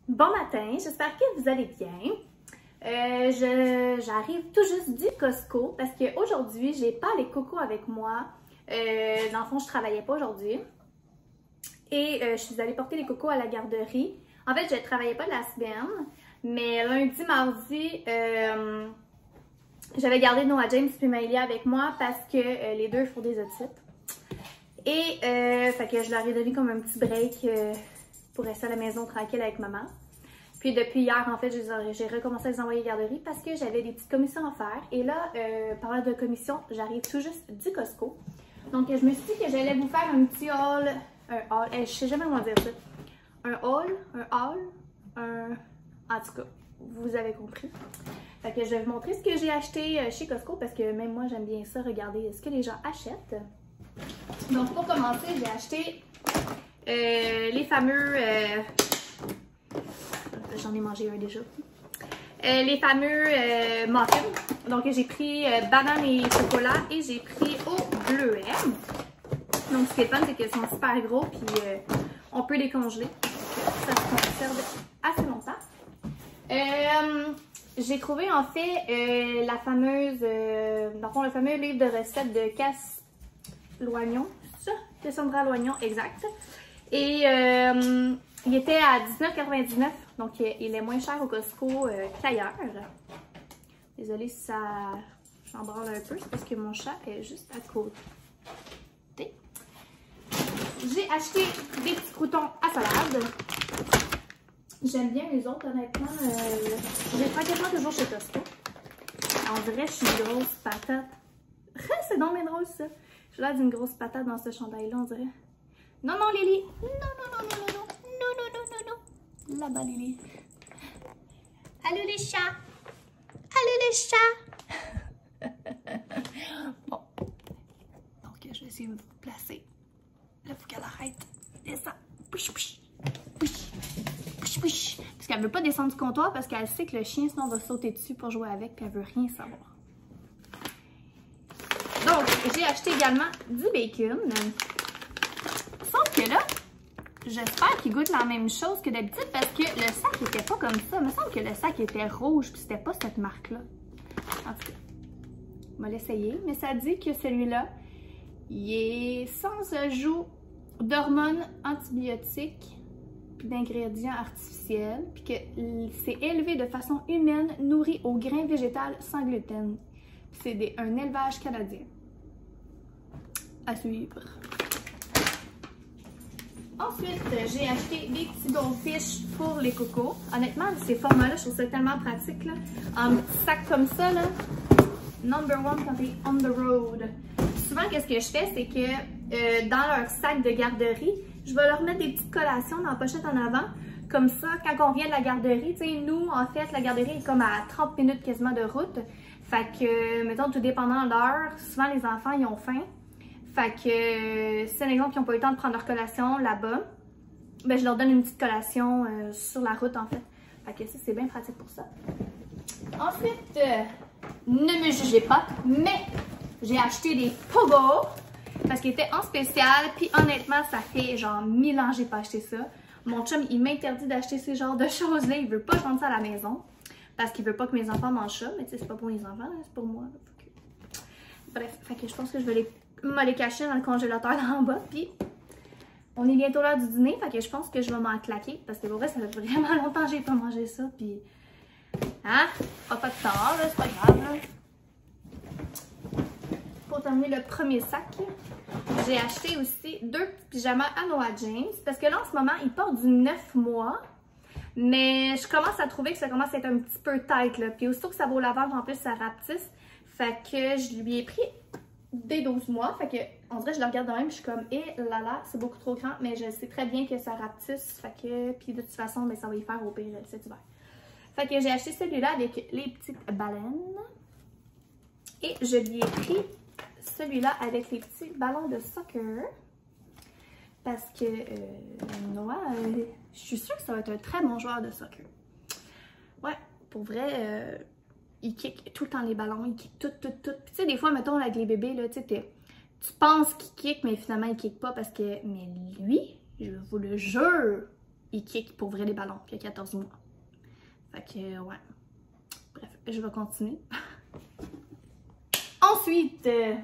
Bon matin, j'espère que vous allez bien. J'arrive tout juste du Costco parce qu'aujourd'hui, j'ai pas les cocos avec moi. Dans le fond, je travaillais pas aujourd'hui. Et je suis allée porter les cocos à la garderie. En fait, je travaillais pas la semaine, mais lundi, mardi, j'avais gardé Noah James et Maëlia avec moi parce que les deux font des otites. Et fait que je leur ai donné comme un petit break pour rester à la maison tranquille avec maman. Puis depuis hier, en fait, j'ai recommencé à les envoyer à la garderie parce que j'avais des petites commissions à faire. Et là, parlant de commission, j'arrive tout juste du Costco. Donc, je me suis dit que j'allais vous faire un petit haul. Je sais jamais comment dire ça. Un haul, en tout cas, vous avez compris. Fait que je vais vous montrer ce que j'ai acheté chez Costco parce que même moi, j'aime bien ça, regarder ce que les gens achètent. Donc, pour commencer, j'ai acheté les fameux... J'en ai mangé un déjà. Les fameux muffins. Donc, j'ai pris banane et chocolat et j'ai pris au bleuet. Donc, ce qui est fun, c'est qu'ils sont super gros puis on peut les congeler. Ça se conserve assez longtemps. J'ai trouvé en fait la fameuse, dans le fond, le fameux livre de recettes de Casse-Loignon. C'est ça? Cassandra Loignon, exact. Et il était à 19,99 $. Donc, il est moins cher au Costco qu'ailleurs. Désolée si ça j'en branle un peu, c'est parce que mon chat est juste à côté. J'ai acheté des petits croûtons à salade. J'aime bien les autres, honnêtement. Je les prends quasiment toujours chez Costco. On dirait que je suis une grosse patate. C'est donc bien drôle, ça. J'ai l'air d'une grosse patate dans ce chandail-là, on dirait. Non, non, Lily. Non, non, non, non, non, non. Non, non, non, non, non. Là-bas, Lily. Allô, les chats. Allô, les chats. Bon. Donc, je vais essayer de vous placer. Là, il faut qu'elle arrête. Descends. Push, push. Push. Push, push. Parce qu'elle veut pas descendre du comptoir parce qu'elle sait que le chien, sinon, va sauter dessus pour jouer avec puis elle veut rien savoir. Donc, j'ai acheté également du bacon. Sauf que là, j'espère qu'il goûte la même chose que d'habitude parce que le sac était pas comme ça. Il me semble que le sac était rouge puis c'était pas cette marque-là. En tout cas, on va l'essayer. Mais ça dit que celui-là, il est sans ajout d'hormones antibiotiques puis d'ingrédients artificiels puis que c'est élevé de façon humaine, nourri au grain végétal sans gluten. C'est un élevage canadien. À suivre. Ensuite, j'ai acheté des petits goldfish pour les cocos. Honnêtement, ces formats-là, je trouve ça tellement pratique. Là. Un petit sac comme ça, là, number one quand t'es on the road. Souvent, qu'est-ce que je fais, c'est que dans leur sac de garderie, je vais leur mettre des petites collations dans la pochette en avant. Comme ça, quand on vient de la garderie, tu sais, nous, en fait, la garderie est comme à 30 minutes quasiment de route. Fait que, mettons, tout dépendant de l'heure, souvent les enfants, ils ont faim. Fait que, si un exemple, ils n'ont pas eu le temps de prendre leur collation là-bas, ben je leur donne une petite collation sur la route, en fait. Fait que ça, c'est bien pratique pour ça. Ensuite, ne me jugez pas, mais j'ai acheté des pogos parce qu'ils étaient en spécial. Puis honnêtement, ça fait genre 1000 ans que j'ai pas acheté ça. Mon chum, il m'interdit d'acheter ces genres de choses-là. Il veut pas que je vende ça à la maison parce qu'il veut pas que mes enfants mangent ça. Mais tu sais, c'est pas pour les enfants, c'est pour moi. Bref, fait que je pense que je vais les cacher dans le congélateur en bas. Puis, on est bientôt l'heure du dîner. Fait que je pense que je vais m'en claquer. Parce que pour vrai, ça fait vraiment longtemps que j'ai pas mangé ça. Puis, hein? Pas de temps, là, c'est pas grave, là. Pour terminer le premier sac, j'ai acheté aussi 2 petits pyjamas à Noah James. Parce que là, en ce moment, il porte du 9 mois. Mais je commence à trouver que ça commence à être un petit peu tight, là. Puis aussitôt que ça va au lavage, en plus, ça rapetisse. Fait que je lui ai pris des 12 mois. Fait que, on dirait que je le regarde de même, je suis comme, eh là là, c'est beaucoup trop grand. Mais je sais très bien que ça rapetisse. Fait que, puis de toute façon, ben, ça va y faire au pire cet hiver. Fait que j'ai acheté celui-là avec les petites baleines. Et je lui ai pris celui-là avec les petits ballons de soccer. Parce que Noah, je suis sûre que ça va être un très bon joueur de soccer. Ouais, pour vrai, il kick tout le temps les ballons, il kick tout. Puis tu sais, des fois, mettons, avec les bébés, là, tu sais, tu penses qu'il kick, mais finalement, il kick pas parce que... Mais lui, je vous le jure, il kick pour vrai les ballons, qui a 14 mois. Fait que, ouais. Bref, je vais continuer. Ensuite, j'ai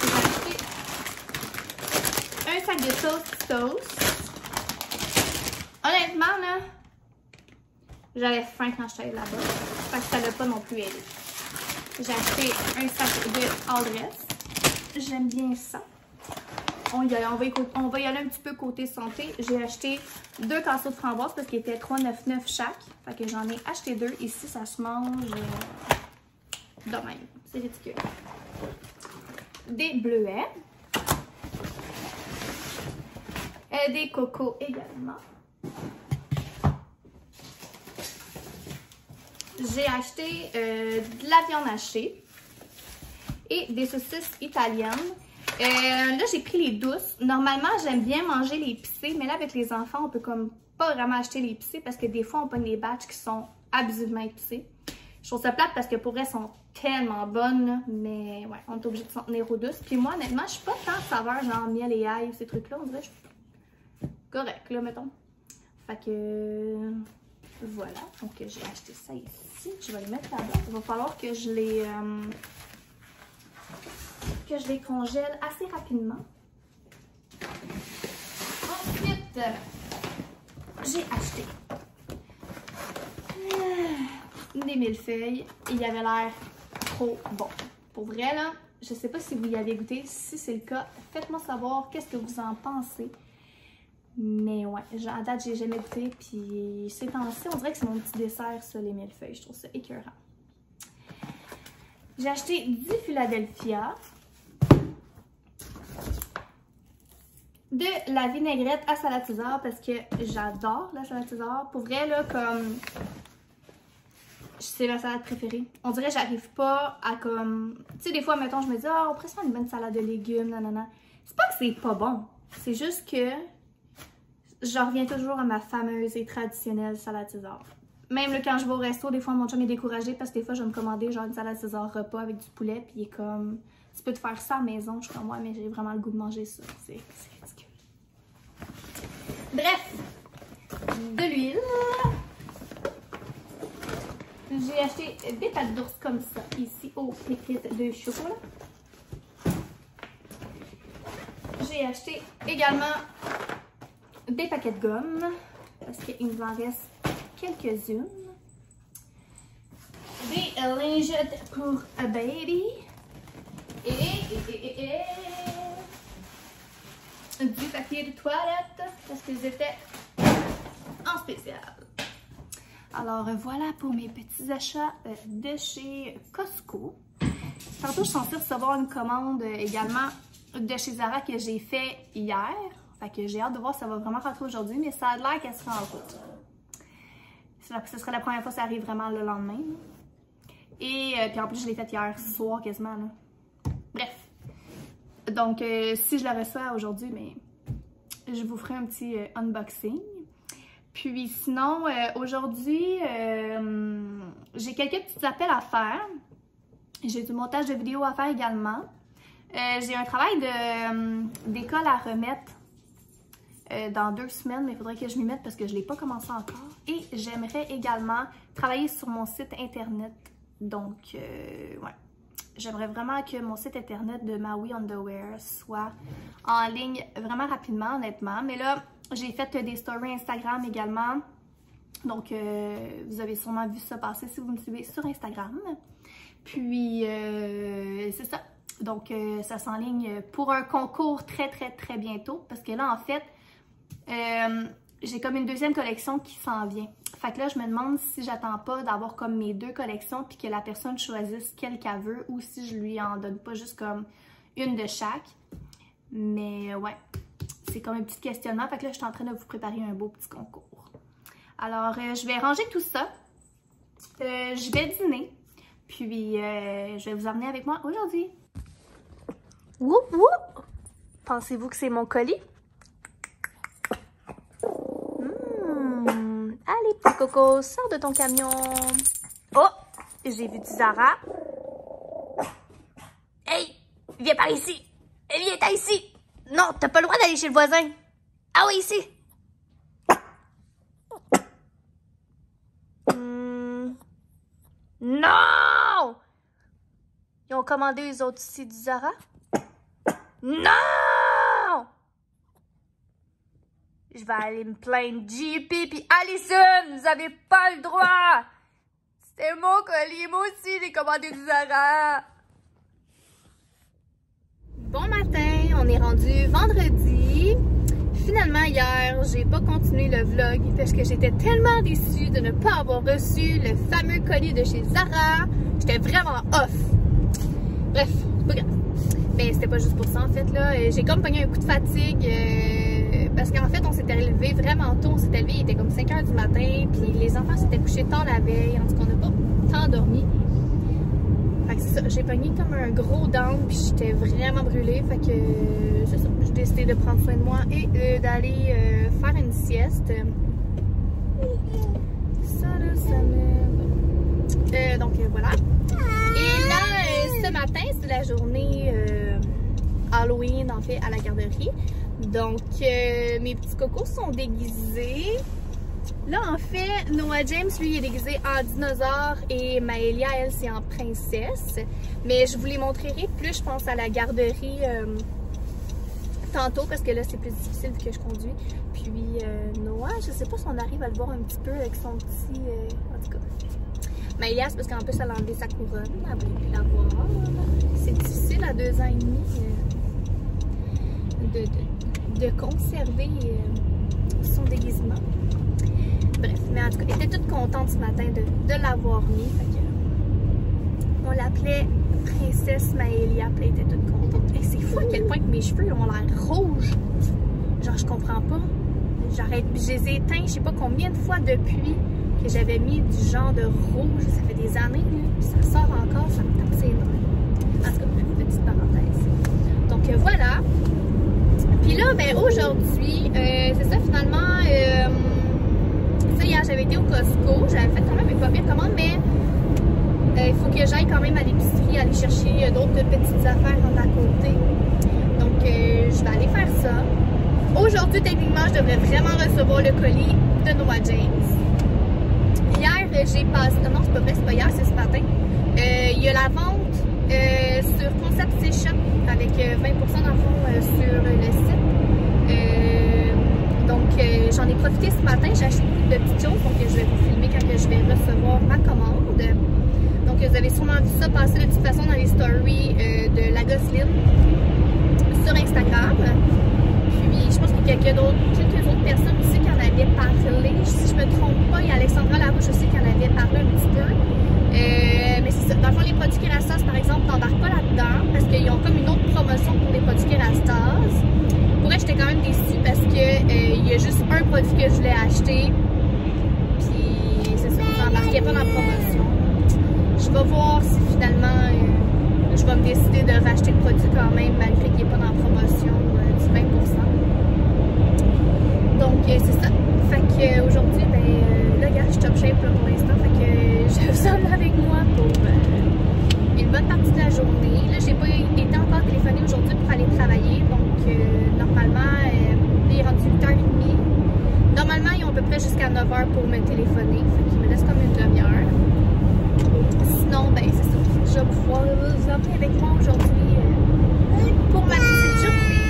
acheté un sac de Toast. Honnêtement, là, j'avais faim quand j'étais là-bas. Fait que ça l'a pas non plus aidé. J'ai acheté un sac de Aldress. J'aime bien ça. On va y aller un petit peu côté santé. J'ai acheté 2 casseaux de framboises parce qu'ils étaient 3,99 chaque. Fait que j'en ai acheté 2. Ici, ça se mange de même. C'est ridicule. Des bleuets. Des cocos également. J'ai acheté de la viande hachée et des saucisses italiennes. Là, j'ai pris les douces. Normalement, j'aime bien manger les épicées, mais là, avec les enfants, on peut comme pas vraiment acheter les épicées parce que des fois, on pogne des batchs qui sont abusivement épicés. Je trouve ça plate parce que pour elles, elles sont tellement bonnes, là, mais ouais, on est obligé de s'en tenir aux douces. Puis moi, honnêtement, je suis pas tant saveur genre miel et ail ou ces trucs-là. On dirait que je suis correct, là, mettons. Fait que voilà. Donc, j'ai acheté ça ici. Je vais les mettre là-bas. Il va falloir que je les congèle assez rapidement. Ensuite, j'ai acheté des millefeuilles. Il avait l'air trop bon. Pour vrai, là, je sais pas si vous y avez goûté. Si c'est le cas, faites-moi savoir qu'est-ce que vous en pensez. Mais ouais, à date, j'ai jamais goûté. Puis ces temps-ci, on dirait que c'est mon petit dessert, ça, les millefeuilles. Je trouve ça écœurant. J'ai acheté 10 Philadelphia. De la vinaigrette à salade César parce que j'adore la salade César. Pour vrai, là, comme... c'est ma salade préférée. On dirait que j'arrive pas à comme... Tu sais, des fois, mettons, je me dis, ah, on pourrait se faire une bonne salade de légumes, nanana. C'est pas que c'est pas bon. C'est juste que je reviens toujours à ma fameuse et traditionnelle salade César. Même là, quand je vais au resto, des fois, mon chum est découragé parce que des fois, je vais me commander genre une salade César repas avec du poulet. Puis il est comme, tu peux te faire ça à la maison. Je suis comme, ouais, mais j'ai vraiment le goût de manger ça. C'est ridicule. Bref, de l'huile. J'ai acheté des pâtes d'ours comme ça, ici, aux pépites de chocolat. J'ai acheté également des paquets de gomme, parce qu'il nous en reste quelques-unes. Des lingettes pour a baby. Et du papier de toilette, parce qu'ils étaient en spécial. Alors voilà pour mes petits achats de chez Costco. Tantôt, je suis censée recevoir une commande également de chez Zara que j'ai fait hier. Fait que j'ai hâte de voir si ça va vraiment rentrer aujourd'hui, mais ça a l'air qu'elle sera en route. Ce serait la première fois que ça arrive vraiment le lendemain. Et puis en plus, je l'ai fait hier soir quasiment. Là. Bref. Donc, si je la reçois aujourd'hui, mais je vous ferai un petit unboxing. Puis sinon, aujourd'hui, j'ai quelques petits appels à faire. J'ai du montage de vidéos à faire également. J'ai un travail d'école à remettre dans 2 semaines, mais il faudrait que je m'y mette parce que je ne l'ai pas commencé encore. Et j'aimerais également travailler sur mon site internet. Donc, ouais. J'aimerais vraiment que mon site internet de Maui Underwear soit en ligne vraiment rapidement, honnêtement. Mais là, j'ai fait des stories Instagram également. Donc, vous avez sûrement vu ça passer si vous me suivez sur Instagram. Puis, c'est ça. Donc, ça s'enligne pour un concours très bientôt. Parce que là, en fait, j'ai comme une deuxième collection qui s'en vient. Fait que là, je me demande si j'attends pas d'avoir comme mes 2 collections puis que la personne choisisse quelle qu'elle veut ou si je lui en donne pas juste comme une de chaque. Mais ouais, c'est comme un petit questionnement. Fait que là, je suis en train de vous préparer un beau petit concours. Alors, je vais ranger tout ça. Je vais dîner. Puis, je vais vous emmener avec moi aujourd'hui. Woup woup! Pensez-vous que c'est mon colis? Allez, petit coco, sors de ton camion. Oh, j'ai vu du Zara. Hey, viens par ici. Viens ici. Non, t'as pas le droit d'aller chez le voisin. Ah oui, ici. Non! Ils ont commandé les autres ici du Zara? Non! Je vais aller me plaindre JP puis Allison, vous avez pas le droit! C'était mon colis, moi aussi j'ai commandé du Zara! Bon matin, on est rendu vendredi. Finalement, hier, j'ai pas continué le vlog parce que j'étais tellement déçue de ne pas avoir reçu le fameux colis de chez Zara. J'étais vraiment off. Bref, c'est pas grave. Mais c'était pas juste pour ça en fait là. J'ai comme pogné un coup de fatigue parce qu'en fait, on s'était levé vraiment tôt. On s'était levé, il était comme 5 h du matin. Puis les enfants s'étaient couchés tard la veille. En tout cas, on n'a pas tant dormi. Fait que c'est ça, j'ai pogné comme un gros down puis j'étais vraiment brûlée. Fait que c'est ça, j'ai décidé de prendre soin de moi et d'aller faire une sieste. Donc voilà. Et là, ce matin, c'est la journée Halloween en fait à la garderie. Donc mes petits cocos sont déguisés. Là, en fait, Noah James, lui, est déguisé en dinosaure et Maëlia, elle, c'est en princesse. Mais je vous les montrerai plus, je pense, à la garderie tantôt, parce que là, c'est plus difficile vu que je conduis. Puis, Noah, je sais pas si on arrive à le voir un petit peu avec son petit... en tout cas. Maëlia, c'est parce qu'en plus, elle a enlevé sa couronne. Elle voulait plus la voir. C'est difficile à 2 ans et demi de conserver son déguisement. Bref, mais en tout cas, elle était toute contente ce matin de l'avoir mis. Fait que, on l'appelait Princesse Maëlia, puis elle était toute contente. Et c'est fou à quel point que mes cheveux ont l'air rouges. Genre, je comprends pas. J'arrête, je les ai éteints, je sais pas combien de fois depuis que j'avais mis du genre de rouge. Ça fait des années, là, puis ça sort encore, ça me tape ses nerfs. En tout cas, petite parenthèse. Donc voilà. Puis là, ben aujourd'hui, c'est ça finalement. Hier, j'avais été au Costco, j'avais fait quand même une pas pire commande, mais il faut que j'aille quand même à l'épicerie, aller chercher d'autres petites affaires à côté. Donc, je vais aller faire ça. Aujourd'hui, techniquement, je devrais vraiment recevoir le colis de Noah James. Hier, j'ai passé... Non, c'est pas vrai, c'est pas hier, c'est ce matin. Il y a la vente sur Concept C-Shop avec 20% dans le fond sur le site. Donc, j'en ai profité ce matin, j'ai acheté beaucoup de petites choses, donc je vais vous filmer quand je vais recevoir ma commande. Donc, vous avez sûrement vu ça passer de toute façon dans les stories de la Gosseline sur Instagram. Puis, je pense qu'il y a quelques autres personnes aussi qui en avaient parlé. Si je me trompe pas, il y a Alexandra Larouche aussi qui en avait parlé un petit peu. Mais c'est ça. Dans le fond, les produits Kerastase, par exemple, n'embarquent pas là-dedans parce qu'ils ont comme une autre promotion pour les produits Kerastase. Pour vrai, j'étais quand même déçue parce que il y a juste un produit que je voulais acheter. Puis c'est ça, ça n'embarquait pas dans la promotion. Je vais voir si finalement je vais me décider de racheter le produit quand même, malgré qu'il n'est pas dans la promotion du 20%. Donc c'est ça. Fait que aujourd'hui, ben là, regarde, je suis top shape là, pour l'instant. Fait que je vous emmène avec moi pour une bonne partie de la journée. Là, j'ai pas été encore téléphonée aujourd'hui pour aller travailler. Donc normalement, il est rendu 8h30. Normalement, ils ont à peu près jusqu'à 9h pour me téléphoner. Fait qu'il me laisse comme une demi-heure. Sinon, ben c'est ça. Je vais pouvoir vous emmener avec moi aujourd'hui pour ma petite journée.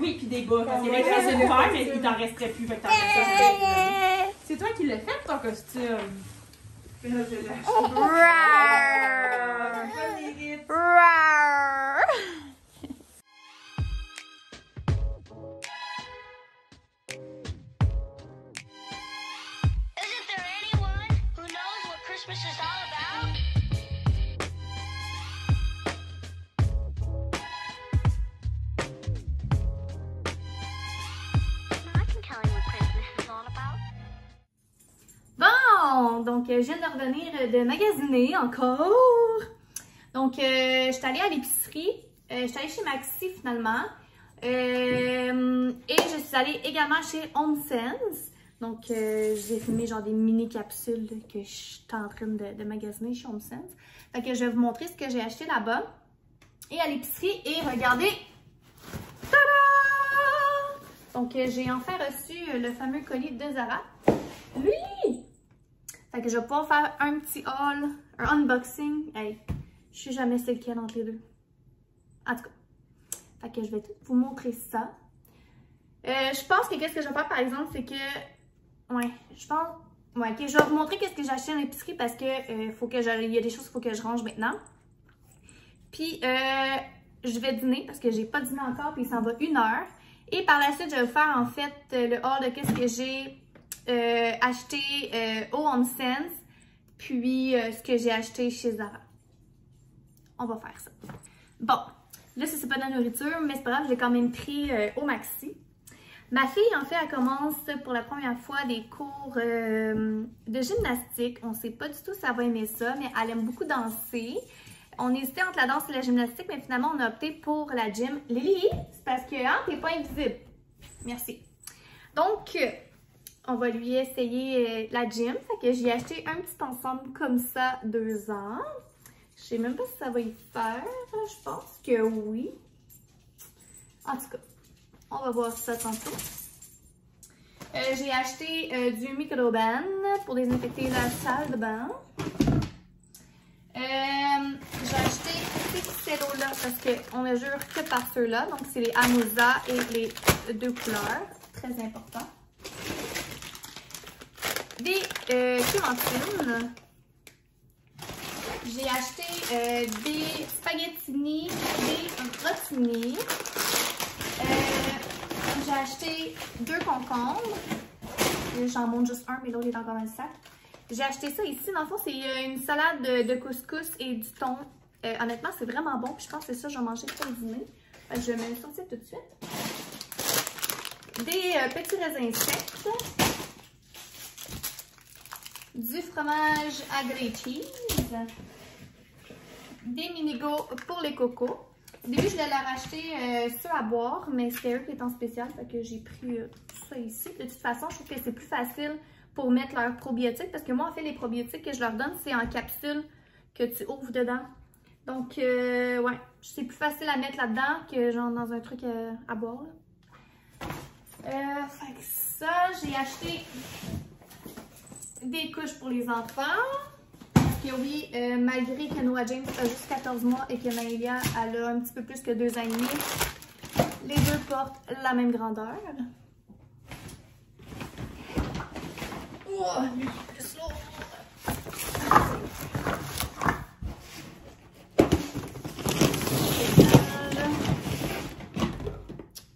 Oui, puis des bas. Parce qu'il y avait presque une paire, mais il t'en resterait plus. Fait que t'en restes. C'est toi qui l'as fait, ton costume. Mais là, je l'ai acheté. Isn't there anyone who knows what Christmas is all about? I can tell you what Christmas is all about. Bon, donc je viens de revenir de magasiner encore. Donc, je suis allée à l'épicerie. Je suis allée chez Maxi finalement. Et je suis allée également chez HomeSense. Donc, j'ai filmé genre des mini capsules que je suis en train de magasiner chez HomeSense. Fait que je vais vous montrer ce que j'ai acheté là-bas. Et à l'épicerie. Et regardez Tada! Donc, j'ai enfin reçu le fameux colis de Zara. Lui! Fait que je vais pouvoir faire un petit haul, un unboxing. Hey, je sais jamais c'est lequel entre les deux. En tout cas. Fait que je vais tout vous montrer ça. Je pense que qu'est-ce que je vais faire par exemple, c'est que... Ouais, je pense... Ouais, ok, je vais vous montrer qu'est-ce que j'ai acheté à l'épicerie parce que faut que il y a des choses qu'il faut que je range maintenant. Puis, je vais dîner parce que j'ai pas dîné encore, puis il s'en va 1 heure. Et par la suite, je vais vous faire en fait le haul de qu'est-ce que j'ai acheté au HomeSense, puis ce que j'ai acheté chez Zara. On va faire ça. Bon, là, c'est pas de la nourriture, mais c'est pas grave, je l'ai quand même pris au Maxi. Ma fille, en fait, elle commence pour la première fois des cours de gymnastique. On sait pas du tout si elle va aimer ça, mais elle aime beaucoup danser. On hésitait entre la danse et la gymnastique, mais finalement, on a opté pour la gym. Lily, c'est parce que hein, t'es pas invisible. Merci. Donc, on va lui essayer la gym. Fait que j'ai acheté un petit ensemble comme ça, 2 ans. Je sais même pas si ça va y faire. Je pense que oui. En tout cas, on va voir ça tantôt. J'ai acheté du microban pour désinfecter la salle de bain. J'ai acheté ces cellos-là parce qu'on ne jure que par ceux-là. Donc, c'est les Amusa et les 2 couleurs. Très important. Des clémentines. J'ai acheté des spaghettini, des rotini. J'ai acheté 2 concombres. J'en monte juste un, mais l'autre est encore dans le sac. J'ai acheté ça ici. Dans le fond, c'est une salade de couscous et du thon. Honnêtement, c'est vraiment bon. Puis je pense que c'est ça que je vais manger pour le dîner. Je vais me le sortir tout de suite. Des petits raisins secs. Du fromage à grilled cheese. Des mini-go pour les cocos. Au début, je voulais leur acheter ceux à boire, mais c'était eux qui étaient en spécial. Fait que j'ai pris tout ça ici. De toute façon, je trouve que c'est plus facile pour mettre leurs probiotiques. Parce que moi, en fait, les probiotiques que je leur donne, c'est en capsule que tu ouvres dedans. Donc, ouais, c'est plus facile à mettre là-dedans que genre dans un truc à boire. Fait que ça, j'ai acheté des couches pour les enfants. Parce que oui, malgré que Noah James a juste 14 mois et que Maëlia elle a un petit peu plus que 2 ans et demi, les deux portent la même grandeur. Oh, lui, plus lourd.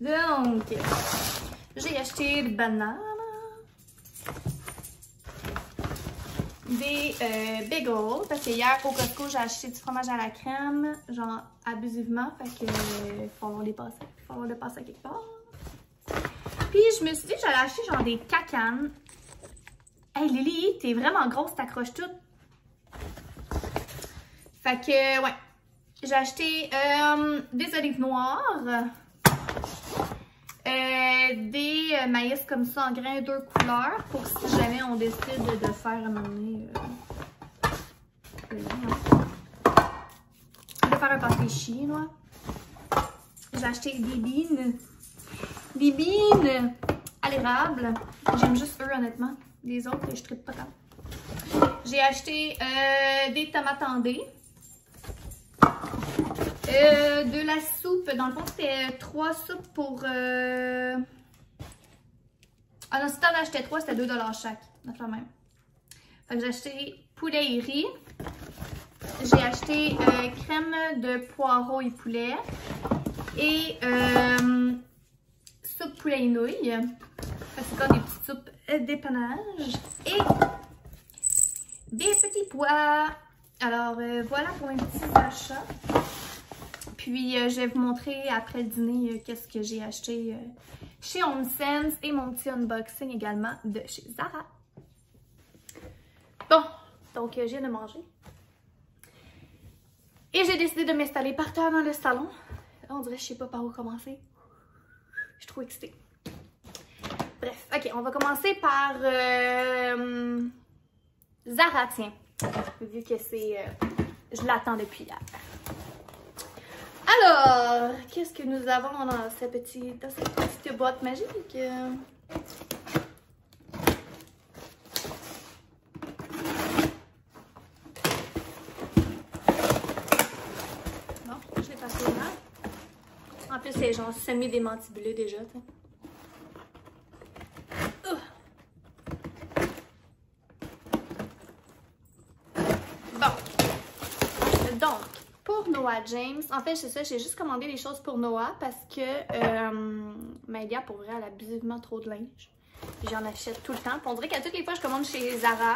Donc, j'ai acheté des bananes. Des bagels, parce que hier au Costco j'ai acheté du fromage à la crème, genre abusivement, fait que faut avoir des passes, faut avoir de passes à quelque part. Puis je me suis dit que j'allais acheter genre des cacanes. Hey Lily, t'es vraiment grosse, t'accroches tout. Fait que ouais, j'ai acheté des olives noires. Des maïs comme ça en grains 2 couleurs pour si jamais on décide de faire un moment donné, de faire un pâté chinois. J'ai acheté des beans. Des beans à l'érable. J'aime juste eux honnêtement. Les autres, je tripe pas tant. J'ai acheté des tomates andées. De la soupe, dans le fond c'était 3 soupes pour... Ah non, si t'en achetais 3, c'était 2 $ chaque, notre la même. Fait que j'ai acheté poulet et riz. J'ai acheté crème de poireaux et poulet. Et soupe poulet et nouilles. C'est comme des petites soupes d'épanage. Et des petits pois. Alors voilà pour mes petits achats. Puis, je vais vous montrer après le dîner qu'est-ce que j'ai acheté chez HomeSense et mon petit unboxing également de chez Zara. Bon, donc je viens de manger. Et j'ai décidé de m'installer par terre dans le salon. On dirait que je sais pas par où commencer. Je suis trop excitée. Bref, ok, on va commencer par Zara, tiens. Vu que c'est... je l'attends depuis hier. Alors, qu'est-ce que nous avons dans cette petite boîte magique? Bon, je l'ai passé là. En plus, c'est genre semi-démantibulé déjà. Noah James. En fait, c'est ça, j'ai juste commandé des choses pour Noah parce que Maïlia, pour vrai, elle a abusivement trop de linge. J'en achète tout le temps. Puis on dirait qu'à toutes les fois, je commande chez Zara,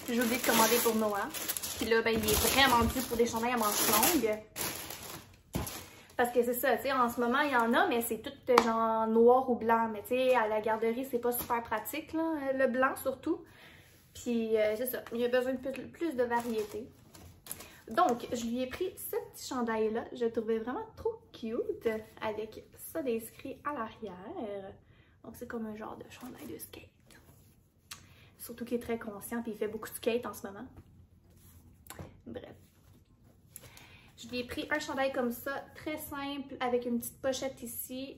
j'oublie de commander pour Noah. Puis là, ben, il est vraiment dû pour des chandails à manches longues. Parce que c'est ça, tu sais, en ce moment, il y en a, mais c'est tout genre noir ou blanc. Mais tu sais, à la garderie, c'est pas super pratique, là, le blanc surtout. Puis c'est ça, il y a besoin de plus de variété. Donc, je lui ai pris ce petit chandail-là. Je le trouvais vraiment trop cute avec ça d'inscrit à l'arrière. Donc, c'est comme un genre de chandail de skate. Surtout qu'il est très conscient et il fait beaucoup de skate en ce moment. Bref. Je lui ai pris un chandail comme ça, très simple, avec une petite pochette ici,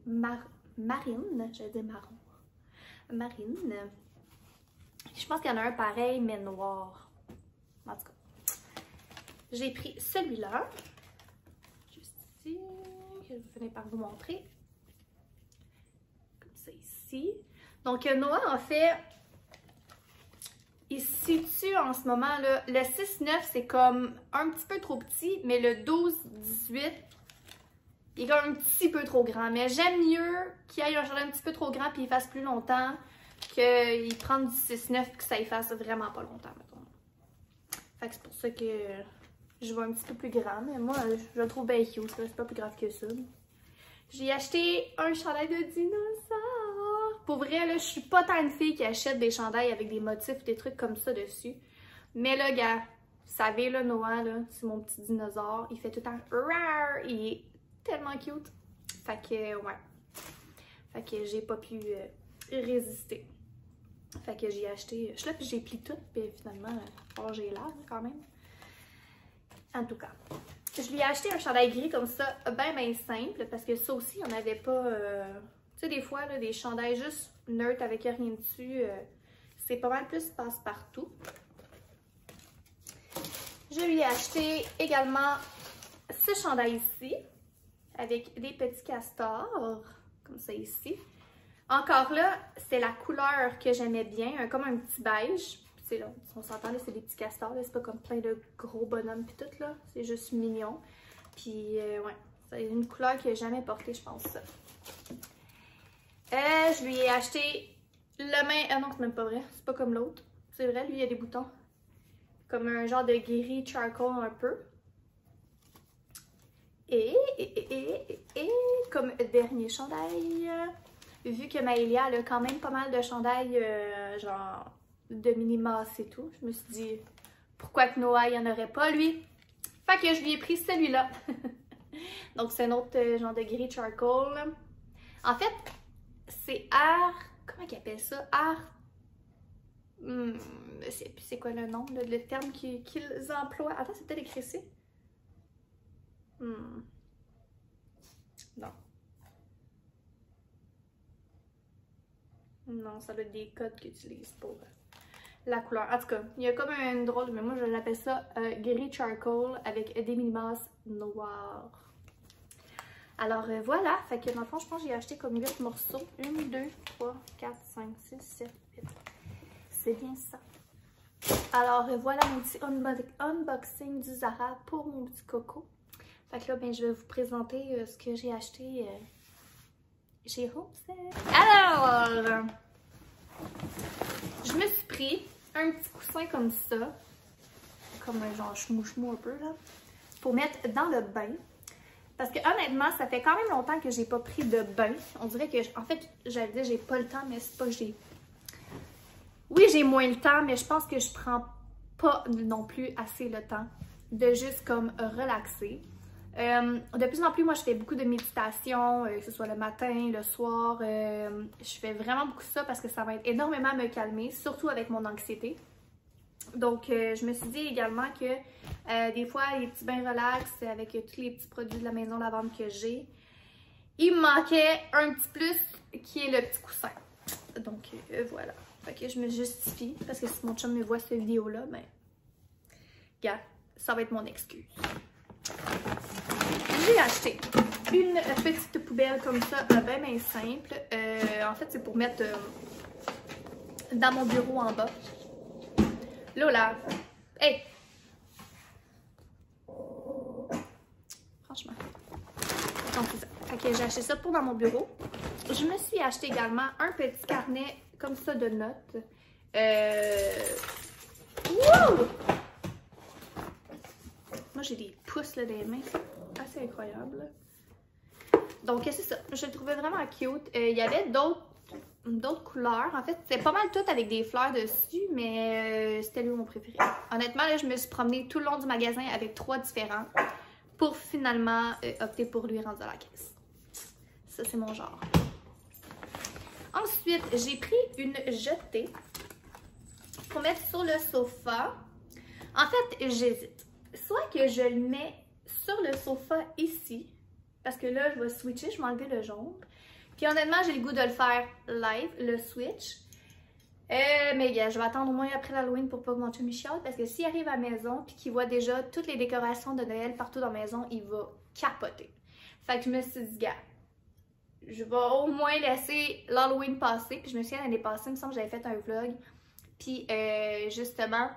marine. J'allais dire marron. Marine. Je pense qu'il y en a un pareil, mais noir. En tout cas. J'ai pris celui-là, juste ici, je vais finir par vous montrer, comme ça ici. Donc Noah, en fait, il se situe en ce moment, là, le 6-9 c'est comme un petit peu trop petit, mais le 12-18, il est comme un petit peu trop grand. Mais j'aime mieux qu'il aille un chandail un petit peu trop grand puis il fasse plus longtemps, qu'il prenne du 6-9 et que ça y fasse vraiment pas longtemps, mettons. Fait que c'est pour ça que je vais un petit peu plus grand, mais moi, je le trouve bien cute, c'est pas plus grave que ça. J'ai acheté un chandail de dinosaure. Pour vrai, là, je suis pas tant une fille qui achète des chandails avec des motifs, des trucs comme ça dessus. Mais là, gars, vous savez, là, Noah, là, c'est mon petit dinosaure. Il fait tout le temps rare. Il est tellement cute. Fait que, ouais. Fait que j'ai pas pu résister. Fait que j'ai acheté. Je suis là, puis j'ai plié tout, puis finalement, j'ai l'air quand même. En tout cas, je lui ai acheté un chandail gris comme ça, ben simple, parce que ça aussi, on n'avait pas... tu sais, des fois, là, des chandails juste neutres avec rien dessus, c'est pas mal plus passe-partout. Je lui ai acheté également ce chandail-ci, avec des petits castors, comme ça ici. Encore là, c'est la couleur que j'aimais bien, comme un petit beige. Là, on s'entend, c'est des petits castors, c'est pas comme plein de gros bonhommes pis tout là, c'est juste mignon. Puis ouais, c'est une couleur qu'il n'a jamais portée, je pense. Je lui ai acheté le main, ah non, c'est même pas vrai, c'est pas comme l'autre. C'est vrai, lui il y a des boutons. Comme un genre de gris charcoal un peu. Et comme dernier chandail, vu que Maïlia elle a quand même pas mal de chandails genre de mini-masse et tout, je me suis dit pourquoi que Noah il n'y en aurait pas lui. Fait que je lui ai pris celui-là. Donc c'est un autre genre de gris charcoal. En fait, c'est art, comment ils appellent ça? Art, c'est quoi le nom, le terme qu'ils emploient? Attends, c'est peut-être écrit ici. Non. Non, ça doit être des codes qu'ils utilisent pour la couleur. En tout cas, il y a comme un drôle, mais moi je l'appelle ça gris charcoal avec des mini-masses noires. Alors voilà, fait que dans le fond, je pense que j'ai acheté comme 8 morceaux. 1, 2, 3, 4, 5, 6, 7, 8. C'est bien ça. Alors voilà mon petit unboxing du Zara pour mon petit coco. Fait que là, ben, je vais vous présenter ce que j'ai acheté chez Homestead. Alors, je me suis pris un petit coussin comme ça, comme un genre chmou-chmou un peu là, pour mettre dans le bain. Parce que honnêtement, ça fait quand même longtemps que j'ai pas pris de bain. On dirait que, en fait, j'allais dire j'ai pas le temps, mais c'est pas que j'ai... Oui, j'ai moins le temps, mais je pense que je prends pas non plus assez le temps de juste comme relaxer. De plus en plus, moi, je fais beaucoup de méditation, que ce soit le matin, le soir. Je fais vraiment beaucoup ça parce que ça va énormément me calmer, surtout avec mon anxiété. Donc, je me suis dit également que des fois, les petits bains relax avec tous les petits produits de la maison lavande que j'ai, il me manquait un petit plus qui est le petit coussin. Donc, voilà. Fait que je me justifie parce que si mon chum me voit cette vidéo-là, ben, regarde, ça va être mon excuse. J'ai acheté une petite poubelle comme ça, bien simple. En fait, c'est pour mettre dans mon bureau en bas. Lola! Hey! Franchement. Donc, c'est ça. Fait que j'ai acheté ça pour dans mon bureau. Je me suis acheté également un petit carnet comme ça de notes. Wow! Moi, j'ai des pouces là, des mains. C'est assez incroyable. Donc, c'est ça. Je le trouvais vraiment cute. Il y avait d'autres couleurs. En fait, c'est pas mal tout avec des fleurs dessus, mais c'était lui mon préféré. Honnêtement, là, je me suis promenée tout le long du magasin avec 3 différents pour finalement opter pour lui rendu à la caisse. Ça, c'est mon genre. Ensuite, j'ai pris une jetée pour mettre sur le sofa. En fait, j'hésite. Soit que je le mets sur le sofa ici, parce que là, je vais switcher, je vais m'enlever le jaune. Puis honnêtement, j'ai le goût de le faire live, le switch. Mais gars, je vais attendre au moins après l'Halloween pour pas que mon chum me chiale, parce que s'il arrive à la maison puis qu'il voit déjà toutes les décorations de Noël partout dans la maison, il va capoter. Fait que je me suis dit, gars, je vais au moins laisser l'Halloween passer. Puis je me souviens l'année passée, il me semble que j'avais fait un vlog. Puis justement,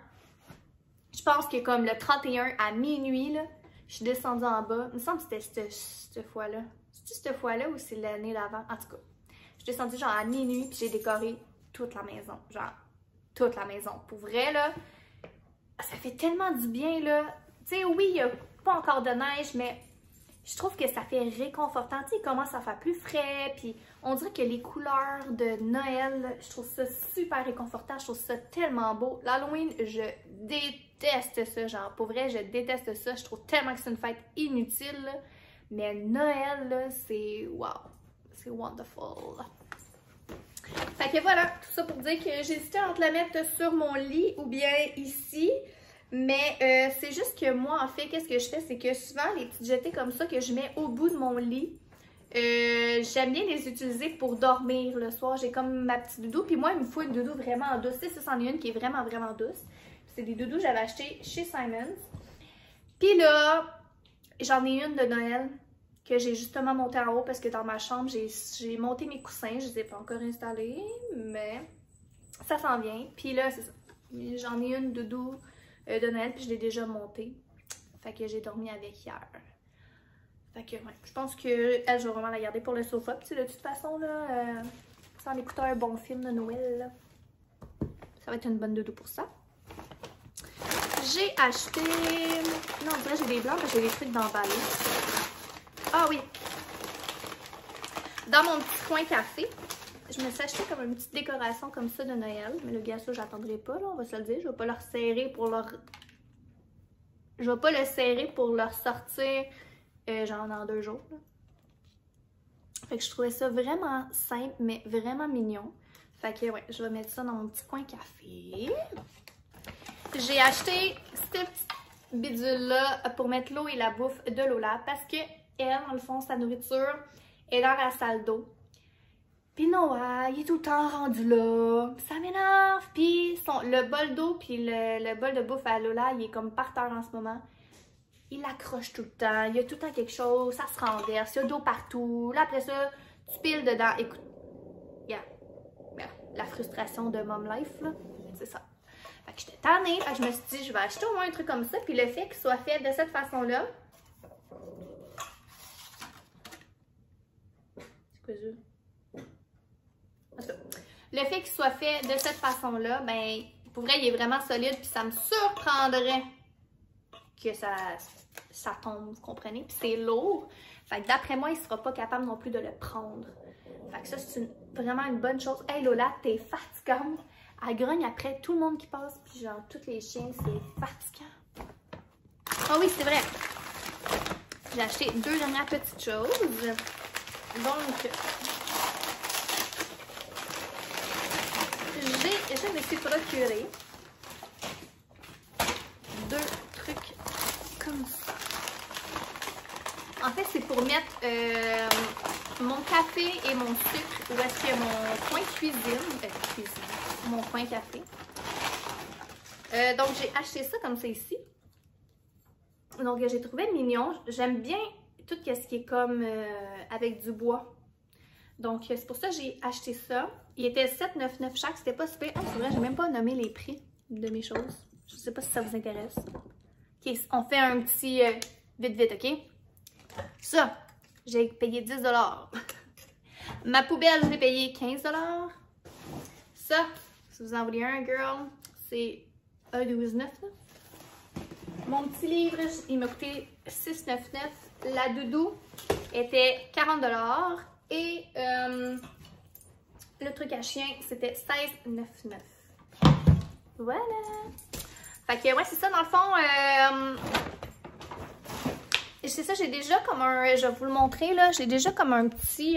je pense que comme le 31 à minuit, là, je suis descendue en bas. Il me semble que c'était cette fois-là. C'est-tu cette fois-là ou c'est l'année d'avant? En tout cas, je suis descendue genre à minuit puis j'ai décoré toute la maison. Genre, toute la maison. Pour vrai, là, ça fait tellement du bien, là. Tu sais, oui, il n'y a pas encore de neige, mais je trouve que ça fait réconfortant. Tu sais, il commence à faire plus frais, puis on dirait que les couleurs de Noël, je trouve ça super réconfortant. Je trouve ça tellement beau. L'Halloween, je déteste ça. Genre, pour vrai, je déteste ça. Je trouve tellement que c'est une fête inutile, là. Mais Noël, là, c'est wow. C'est wonderful. Fait que voilà, tout ça pour dire que j'hésitais entre la mettre sur mon lit ou bien ici. Mais c'est juste que moi, en fait, qu'est-ce que je fais? C'est que souvent, les petites jetées comme ça que je mets au bout de mon lit, j'aime bien les utiliser pour dormir le soir. J'ai comme ma petite doudou. Puis moi, il me faut une doudou vraiment douce. Tu sais, ça, c'en est une qui est vraiment, vraiment douce. C'est des doudous que j'avais acheté chez Simons. Puis là, j'en ai une de Noël que j'ai justement montée en haut parce que dans ma chambre, j'ai monté mes coussins. Je ne les ai pas encore installés, mais ça s'en vient. Puis là, c'est ça. J'en ai une doudou de Noël, puis je l'ai déjà montée. Fait que j'ai dormi avec hier. Fait que, ouais, je pense que elle, je vais vraiment la garder pour le sofa. Puis de toute façon, là, sans écouter un bon film de Noël, là, ça va être une bonne doudou pour ça. J'ai acheté... Non, on dirait que j'ai des blancs parce que j'ai des trucs d'emballé. Ah oui! Dans mon petit coin café, je me suis acheté comme une petite décoration comme ça de Noël. Mais le gars, ça, j'attendrai pas, là, on va se le dire. Je vais pas leur serrer pour leur... Je vais pas le serrer pour leur sortir, genre dans 2 jours. Là. Fait que je trouvais ça vraiment simple, mais vraiment mignon. Fait que, ouais, je vais mettre ça dans mon petit coin café. J'ai acheté cette petite bidule-là pour mettre l'eau et la bouffe de Lola parce que elle, dans le fond, sa nourriture est dans la salle d'eau. Puis Noah, il est tout le temps rendu là. Ça m'énerve. Puis le bol d'eau puis le bol de bouffe à Lola, il est comme par terre en ce moment. Il accroche tout le temps. Il y a tout le temps quelque chose. Ça se renverse. Il y a d'eau partout. Là, après ça, tu piles dedans. Écoute, yeah. La frustration de mom life, là, c'est ça. Fait que j'étais tannée. Fait que je me suis dit, je vais acheter au moins un truc comme ça. Puis le fait qu'il soit fait de cette façon-là. C'est quoi ça? Le fait qu'il soit fait de cette façon-là, ben, pour vrai, il est vraiment solide. Puis ça me surprendrait que ça tombe, vous comprenez? Puis c'est lourd. Fait que d'après moi, il sera pas capable non plus de le prendre. Fait que ça, c'est vraiment une bonne chose. Hey Lola, t'es fatigante. Elle grogne après tout le monde qui passe. Puis genre, tous les chiens, c'est fatigant. Ah oui, c'est vrai. J'ai acheté 2 dernières petites choses. Donc, je me suis procuré 2 trucs comme ça. En fait, c'est pour mettre mon café et mon sucre où est-ce que mon coin cuisine, mon coin café. Donc, j'ai acheté ça comme ça ici. Donc, j'ai trouvé mignon. J'aime bien tout ce qui est comme avec du bois. Donc, c'est pour ça que j'ai acheté ça. Il était 7,99 chaque. C'était pas super. Oh, c'est vrai, j'ai même pas nommé les prix de mes choses. Je sais pas si ça vous intéresse. OK, on fait un petit vite, OK? Ça, j'ai payé 10 $. Ma poubelle, je l'ai payé 15 $. Ça, si vous en voulez un, girl, c'est 1,12,9 $. Mon petit livre, il m'a coûté 6,99 $. La doudou était 40 $. Et le truc à chien, c'était 16,99 $. Voilà. Fait que, ouais, c'est ça, dans le fond. C'est ça, j'ai déjà comme un... Je vais vous le montrer, là. J'ai déjà comme un petit...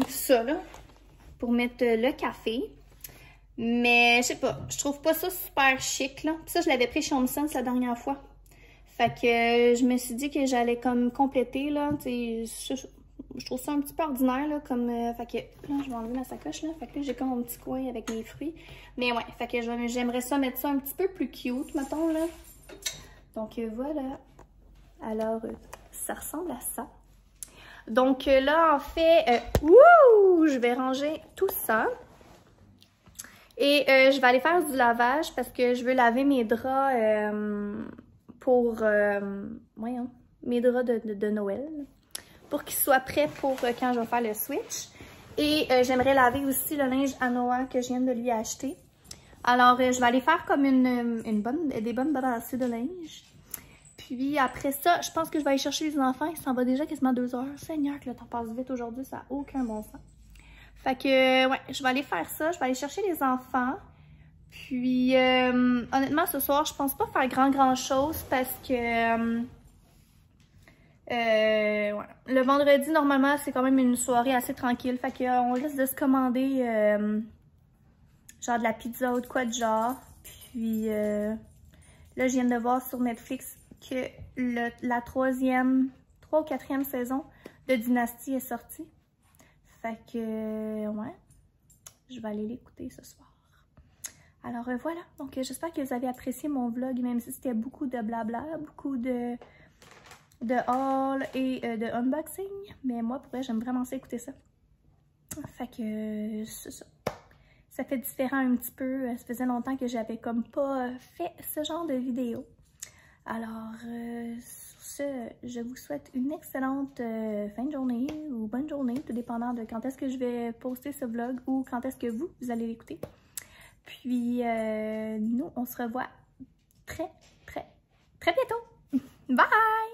ça, là. Pour mettre le café. Mais, je sais pas. Je trouve pas ça super chic, là. Puis ça, je l'avais pris chez Home Sense la dernière fois. Fait que je me suis dit que j'allais comme compléter, là. Je trouve ça un petit peu ordinaire, là, comme... fait que là, je vais enlever ma sacoche, là. Fait que là, j'ai comme mon petit coin avec mes fruits. Mais ouais, fait que j'aimerais ça mettre ça un petit peu plus cute, mettons, là. Donc, voilà. Alors, ça ressemble à ça. Donc, là, en fait... je vais ranger tout ça. Et je vais aller faire du lavage parce que je veux laver mes draps pour... voyons, mes draps de Noël. Pour qu'ils soient prêts pour quand je vais faire le switch. Et j'aimerais laver aussi le linge à Noah que je viens de lui acheter. Alors, je vais aller faire comme des bonnes brassées de linge. Puis après ça, je pense que je vais aller chercher les enfants. Il s'en va déjà quasiment 2 heures. Seigneur, que le temps passe vite aujourd'hui, ça n'a aucun bon sens. Fait que, ouais, je vais aller faire ça. Je vais aller chercher les enfants. Puis, honnêtement, ce soir, je pense pas faire grand chose parce que... ouais. Le vendredi, normalement, c'est quand même une soirée assez tranquille. Fait qu'on risque de se commander genre de la pizza ou de quoi de genre. Puis là, je viens de voir sur Netflix que la 3e ou 4e saison de Dynasty est sortie. Fait que, ouais, je vais aller l'écouter ce soir. Alors voilà, donc j'espère que vous avez apprécié mon vlog, même si c'était beaucoup de blabla, beaucoup de haul et de unboxing. Mais moi, pour vrai, j'aime vraiment ça écouter ça. Fait que c'est ça. Ça fait différent un petit peu. Ça faisait longtemps que j'avais comme pas fait ce genre de vidéo. Alors, sur ce, je vous souhaite une excellente fin de journée ou bonne journée, tout dépendant de quand est-ce que je vais poster ce vlog ou quand est-ce que vous allez l'écouter. Puis, nous, on se revoit très bientôt. Bye!